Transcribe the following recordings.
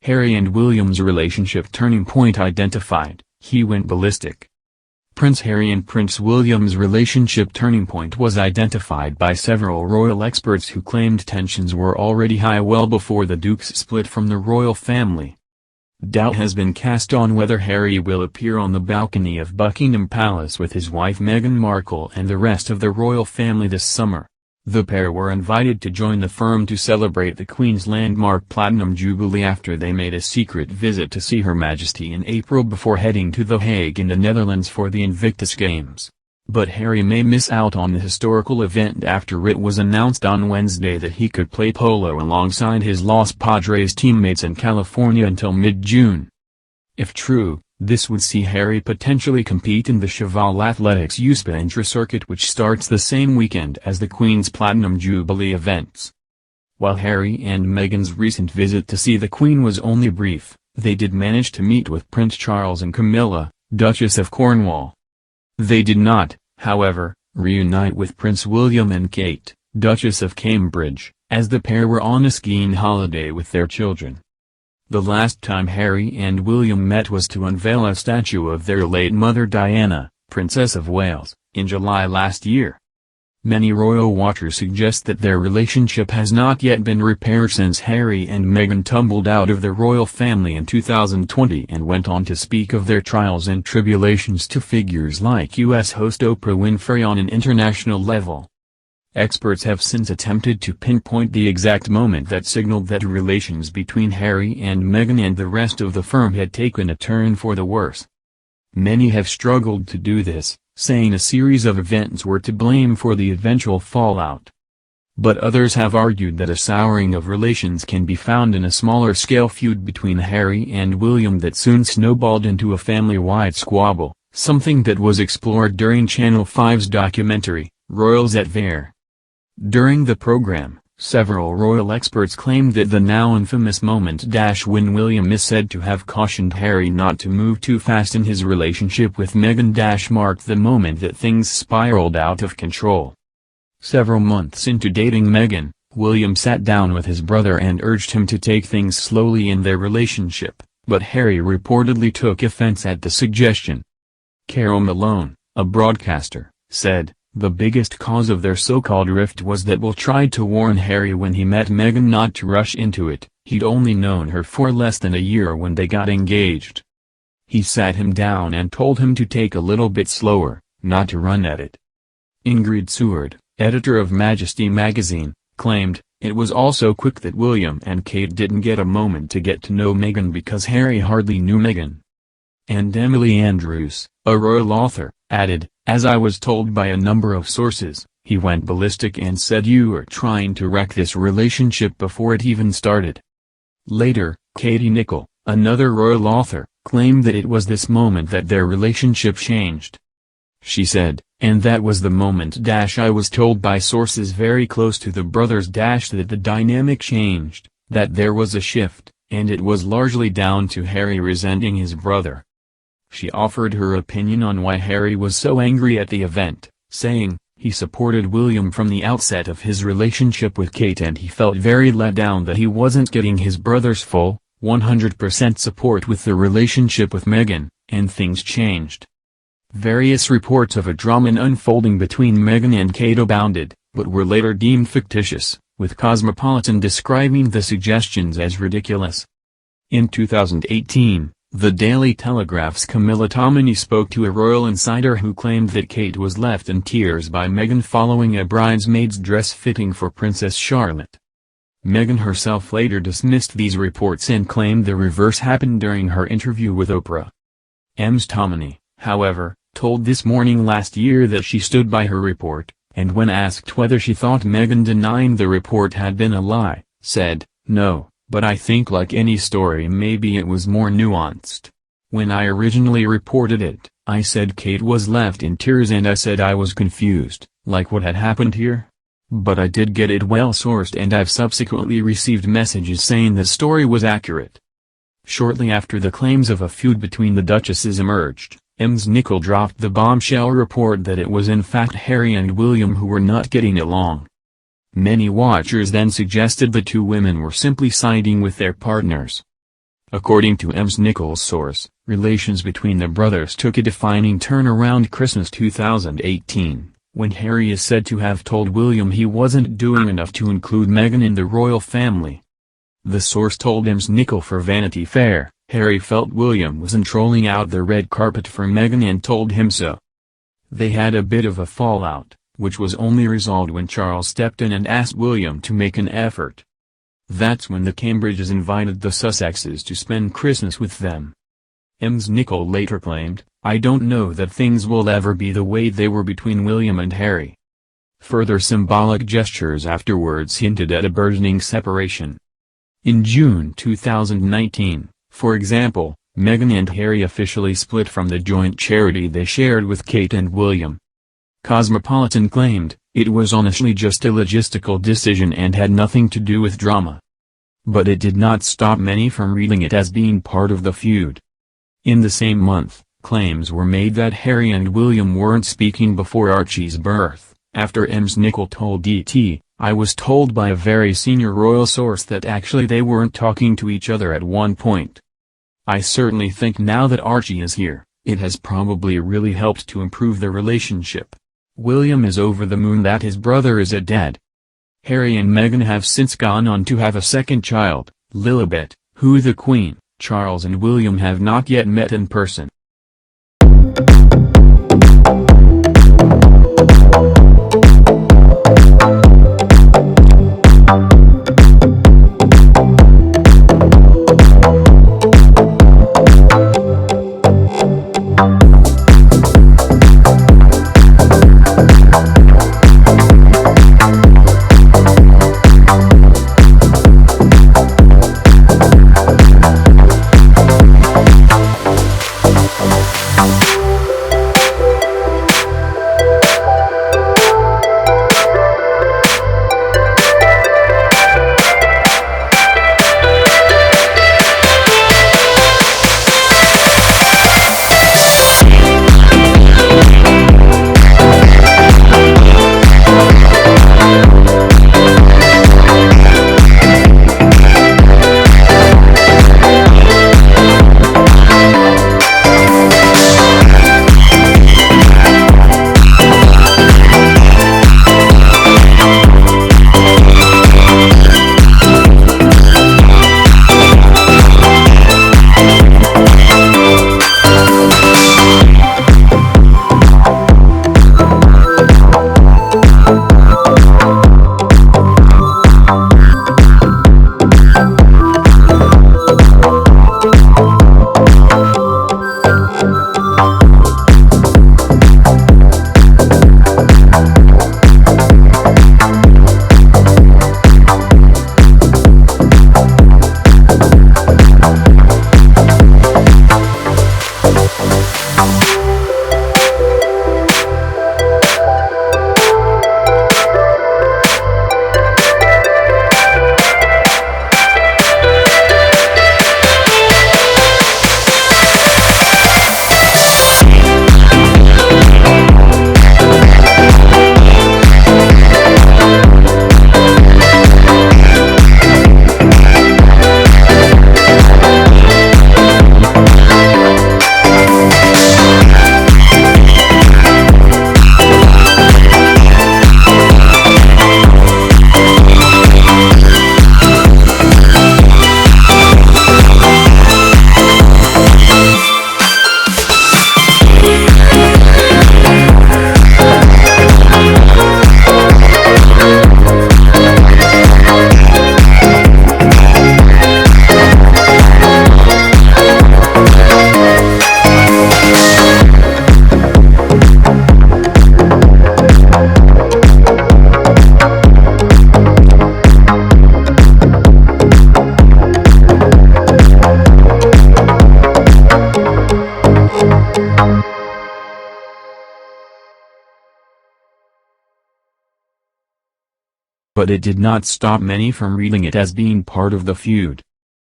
Harry and William's relationship turning point identified, he went ballistic. Prince Harry and Prince William's relationship turning point was identified by several royal experts who claimed tensions were already high well before the Dukes split from the royal family. Doubt has been cast on whether Harry will appear on the balcony of Buckingham Palace with his wife Meghan Markle and the rest of the royal family this summer. The pair were invited to join the firm to celebrate the Queen's landmark Platinum Jubilee after they made a secret visit to see Her Majesty in April before heading to The Hague in the Netherlands for the Invictus Games. But Harry may miss out on the historical event after it was announced on Wednesday that he could play polo alongside his Los Padres teammates in California until mid-June. If true, this would see Harry potentially compete in the Cheval Athletics USPA Intra-Circuit, which starts the same weekend as the Queen's Platinum Jubilee events. While Harry and Meghan's recent visit to see the Queen was only brief, they did manage to meet with Prince Charles and Camilla, Duchess of Cornwall. They did not, however, reunite with Prince William and Kate, Duchess of Cambridge, as the pair were on a skiing holiday with their children. The last time Harry and William met was to unveil a statue of their late mother Diana, Princess of Wales, in July last year. Many royal watchers suggest that their relationship has not yet been repaired since Harry and Meghan tumbled out of the royal family in 2020 and went on to speak of their trials and tribulations to figures like U.S. host Oprah Winfrey on an international level. Experts have since attempted to pinpoint the exact moment that signaled that relations between Harry and Meghan and the rest of the firm had taken a turn for the worse. Many have struggled to do this, saying a series of events were to blame for the eventual fallout. But others have argued that a souring of relations can be found in a smaller-scale feud between Harry and William that soon snowballed into a family-wide squabble, something that was explored during Channel 5's documentary, Royals at Ver. During the program, several royal experts claimed that the now infamous moment when William is said to have cautioned Harry not to move too fast in his relationship with Meghan marked the moment that things spiraled out of control. Several months into dating Meghan, William sat down with his brother and urged him to take things slowly in their relationship, but Harry reportedly took offense at the suggestion. Carol Malone, a broadcaster, said, "The biggest cause of their so-called rift was that Will tried to warn Harry when he met Meghan not to rush into it. He'd only known her for less than a year when they got engaged. He sat him down and told him to take a little bit slower, not to run at it." Ingrid Seward, editor of Majesty magazine, claimed, "It was also quick that William and Kate didn't get a moment to get to know Meghan because Harry hardly knew Meghan." And Emily Andrews, a royal author, added, "As I was told by a number of sources, he went ballistic and said you were trying to wreck this relationship before it even started." Later, Katie Nicholl, another royal author, claimed that it was this moment that their relationship changed. She said, "And that was the moment I was told by sources very close to the brothers that the dynamic changed, that there was a shift, and it was largely down to Harry resenting his brother." She offered her opinion on why Harry was so angry at the event, saying, "He supported William from the outset of his relationship with Kate and he felt very let down that he wasn't getting his brother's full, 100% support with the relationship with Meghan, and things changed." Various reports of a drama unfolding between Meghan and Kate abounded, but were later deemed fictitious, with Cosmopolitan describing the suggestions as ridiculous. In 2018, the Daily Telegraph's Camilla Tominey spoke to a royal insider who claimed that Kate was left in tears by Meghan following a bridesmaid's dress fitting for Princess Charlotte. Meghan herself later dismissed these reports and claimed the reverse happened during her interview with Oprah. Ms. Tominey, however, told This Morning last year that she stood by her report, and when asked whether she thought Meghan denying the report had been a lie, said, "No. But I think like any story maybe it was more nuanced. When I originally reported it, I said Kate was left in tears and I said I was confused, like what had happened here. But I did get it well sourced and I've subsequently received messages saying the story was accurate." Shortly after the claims of a feud between the Duchesses emerged, Ms. Nicholl dropped the bombshell report that it was in fact Harry and William who were not getting along. Many watchers then suggested the two women were simply siding with their partners. According to Nichols' source, relations between the brothers took a defining turn around Christmas 2018, when Harry is said to have told William he wasn't doing enough to include Meghan in the royal family. The source told Nichols for Vanity Fair, Harry felt William wasn't trolling out the red carpet for Meghan and told him so. They had a bit of a fallout, which was only resolved when Charles stepped in and asked William to make an effort. That's when the Cambridges invited the Sussexes to spend Christmas with them. Nichols later claimed, "I don't know that things will ever be the way they were between William and Harry." Further symbolic gestures afterwards hinted at a burgeoning separation. In June 2019, for example, Meghan and Harry officially split from the joint charity they shared with Kate and William. Cosmopolitan claimed, it was honestly just a logistical decision and had nothing to do with drama. But it did not stop many from reading it as being part of the feud. In the same month, claims were made that Harry and William weren't speaking before Archie's birth, after Nichols told ET, "I was told by a very senior royal source that actually they weren't talking to each other at one point. I certainly think now that Archie is here, it has probably really helped to improve the relationship. William is over the moon that his brother is dead." Harry and Meghan have since gone on to have a second child, Lilibet, who the Queen, Charles and William have not yet met in person. but it did not stop many from reading it as being part of the feud.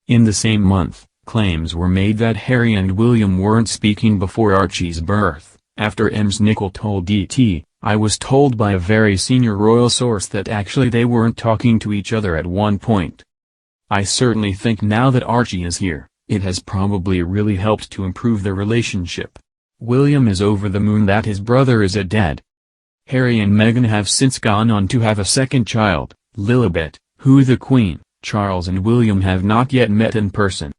In the same month, claims were made that Harry and William weren't speaking before Archie's birth, after Nichols told ET, "I was told by a very senior royal source that actually they weren't talking to each other at one point. I certainly think now that Archie is here, It has probably really helped to improve their relationship. William is over the moon that his brother is dead. Harry and Meghan have since gone on to have a second child, Lilibet, who the Queen, Charles and William have not yet met in person.